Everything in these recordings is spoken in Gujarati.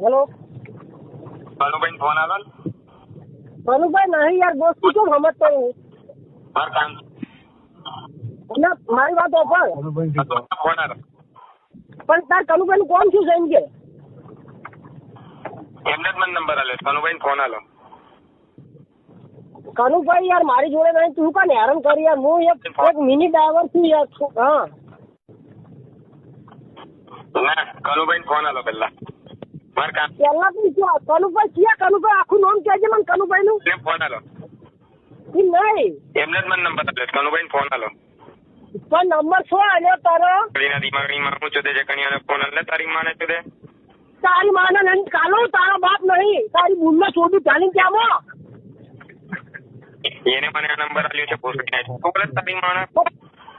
હેલો કનુભાઈ ફોન આલો ને. કનુભાઈ નહીં યાર, દોસ્ત તું કેમ સમજતો હું? મારે કામ એટલે મારી વાત ઓફર ફોન આલો. પણ તાર કનુભાઈ નું કોણ શું છે એમ કે? એમને જ મને નંબર આલ્યો. કનુભાઈ ફોન આલો. કનુભાઈ યાર મારી જોડે નહીં, તું કાને હેરાન કરી યાર. હું એક મિની ડ્રાઈવર છું યાર. હા ના, કનુભાઈ ફોન આલો પેલા. મારે કામ પેલા તું શું કનુભાઈ ક્યાં? કનુભાઈ આખું નામ કહેજે મને કનુભાઈ નું. ફોન આલો. નહીં એમને જ મને નંબર આલ્યો. કનુભાઈ ફોન આલો. પણ નંબર શું આલ્યો તારો? કડીના દિમાગની માં હું ચોદે છે કણીયાને ફોન આલે. તારી માને ચોદે. તારી માને નહીં કાલો, તારો બાપ નહીં. તારી બુનને શોધું ચાલી ક્યાં? એને મને આ નંબર આલ્યો છે પોસ્ટને. તું બોલે તારી માને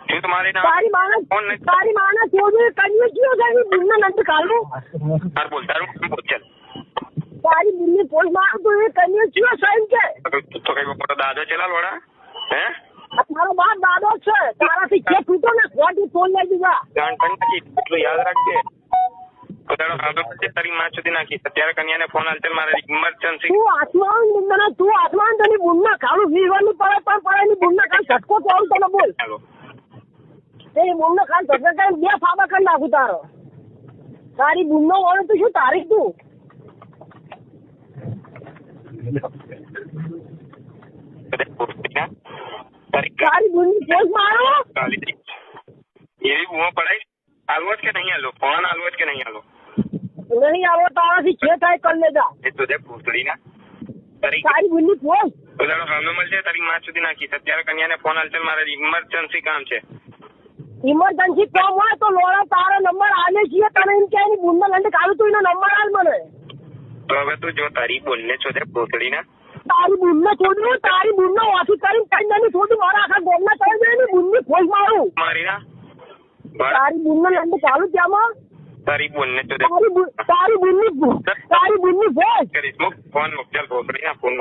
શું તમારી ના તારી માને ફોન નહીં. તારી માને શોધું કન્યું કયો છે? બુનને નથી કાલો. તાર બોલ તારું નામ બોલ ચાલ. તારી બુનની પોસ્ટ માં તું એ કન્યું કયો છે એમ કે? તું તો કઈ મોટો દાદો ચલા લોડા હે? આ તારો બાપ દાદો છે. તારાથી કે તૂટો ને ખોટી ફોન લઈ દીધા. જાણતા નથી એટલું યાદ રાખજે. પોતાનો કામ છે તારી માં સુધી નાખી. અત્યારે કન્યાને ફોન આલતે મારે ઇમરજન્સી. તું આસમાન બુનના તું આસમાન તને બુનના ખાલું વીવાની પડે પણ પડે ની બુનના ખાલ ઝટકો તો આવું તને બોલ. ચાલો તે બુનના ખાલ ઝટકા કરીને બે ફાબા કરી નાખું તારો. તારી બુનનો વળો તું શું તારીખ તું? તારી બુનની પોસ્ટ મારો. એવી બુઓ પડાય. આલવો જ કે નહીં આલો? ફોન આલવો જ કે નહીં આલો? નહીં આવો તારાથી જે થાય કરી લેજા. એ તો દે પૂછડી ના તારી બુનની પોસ્ટ પોતાનો કામ મળશે તારી માં સુધી નાખી. અત્યારે કન્યાને ફોન આલતે મારે ઇમરજન્સી કામ છે. ઇમરજન્સી કામ હોય તો લોડા તારો નંબર આલે છીએ તને એમ કે એની બુનના લંડે કાઢું તું એનો નંબર આલ મને. તો હવે તું જો તારી બોલને છો દે પૂછડી ના. તારી બુનને છોડ્યું, તારી બુનને ઓછી કરીને કઈ છોડ્યું. મારા આખા ગોમના કરી દે એની બુનની પોસ્ટ મારું. મારી ના તારી બુનના લંડે ચાલુ ત્યાંમાં તારી બોલને છો દે. તારી બુનની પોસ્ટ કરીશ. ફોન મૂક ચાલ પૂછડી ના ફોન